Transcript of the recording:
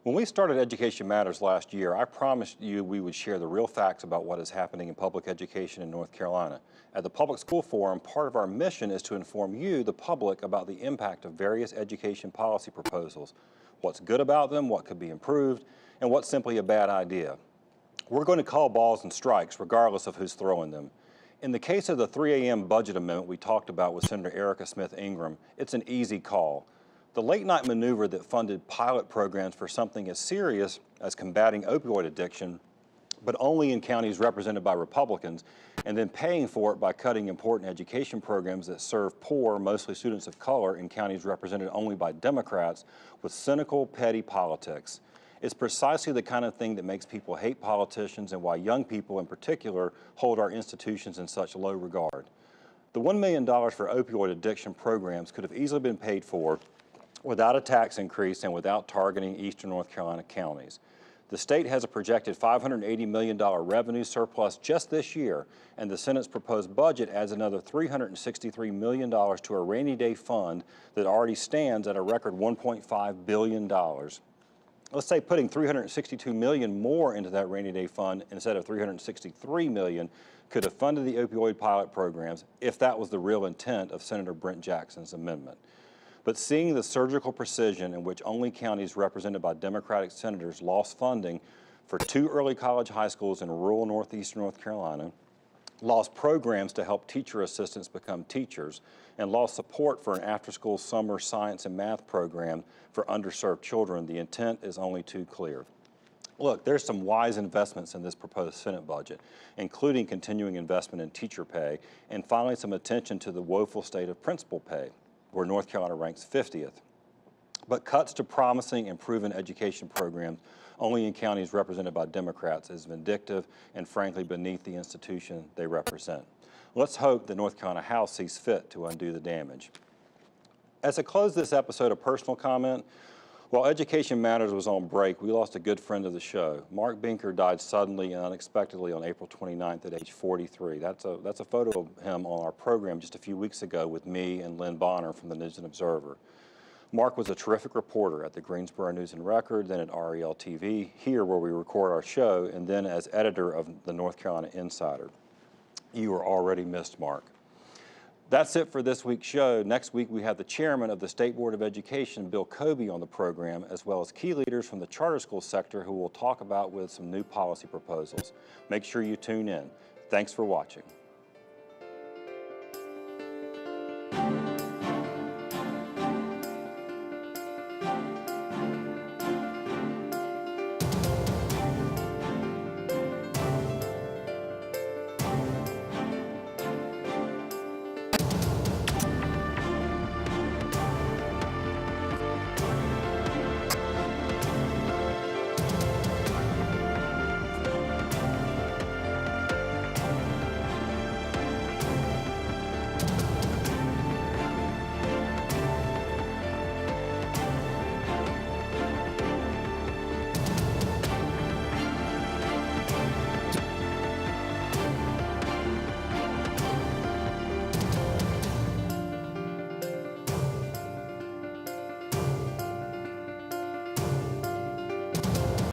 When we started Education Matters last year, I promised you we would share the real facts about what is happening in public education in North Carolina. At the Public School Forum, part of our mission is to inform you, the public, about the impact of various education policy proposals, what's good about them, what could be improved, and what's simply a bad idea. We're going to call balls and strikes regardless of who's throwing them. In the case of the 3 a.m. budget amendment we talked about with Senator Erica Smith Ingram, it's an easy call. The late-night maneuver that funded pilot programs for something as serious as combating opioid addiction, but only in counties represented by Republicans, and then paying for it by cutting important education programs that serve poor, mostly students of color, in counties represented only by Democrats, with cynical, petty politics. It's precisely the kind of thing that makes people hate politicians and why young people in particular hold our institutions in such low regard. The $1 million for opioid addiction programs could have easily been paid for without a tax increase and without targeting eastern North Carolina counties. The state has a projected $580 million revenue surplus just this year, and the Senate's proposed budget adds another $363 million to a rainy day fund that already stands at a record $1.5 billion. Let's say putting $362 million more into that rainy day fund instead of $363 million could have funded the opioid pilot programs if that was the real intent of Senator Brent Jackson's amendment. But seeing the surgical precision in which only counties represented by Democratic senators lost funding for 2 early college high schools in rural northeastern North Carolina, lost programs to help teacher assistants become teachers, and lost support for an after-school summer science and math program for underserved children, the intent is only too clear. Look, there's some wise investments in this proposed Senate budget, including continuing investment in teacher pay, and finally some attention to the woeful state of principal pay, where North Carolina ranks 50th. But cuts to promising and proven education programs only in counties represented by Democrats is vindictive and frankly beneath the institution they represent. Let's hope the North Carolina House sees fit to undo the damage. As I close this episode, a personal comment. While Education Matters was on break, we lost a good friend of the show. Mark Binker died suddenly and unexpectedly on April 29th at age 43. That's a photo of him on our program just a few weeks ago with me and Lynn Bonner from the News and Observer. Mark was a terrific reporter at the Greensboro News and Record, then at REL TV, here where we record our show, and then as editor of the North Carolina Insider. You are already missed, Mark. That's it for this week's show. Next week, we have the chairman of the State Board of Education, Bill Kobe, on the program, as well as key leaders from the charter school sector who will talk about with some new policy proposals. Make sure you tune in. Thanks for watching.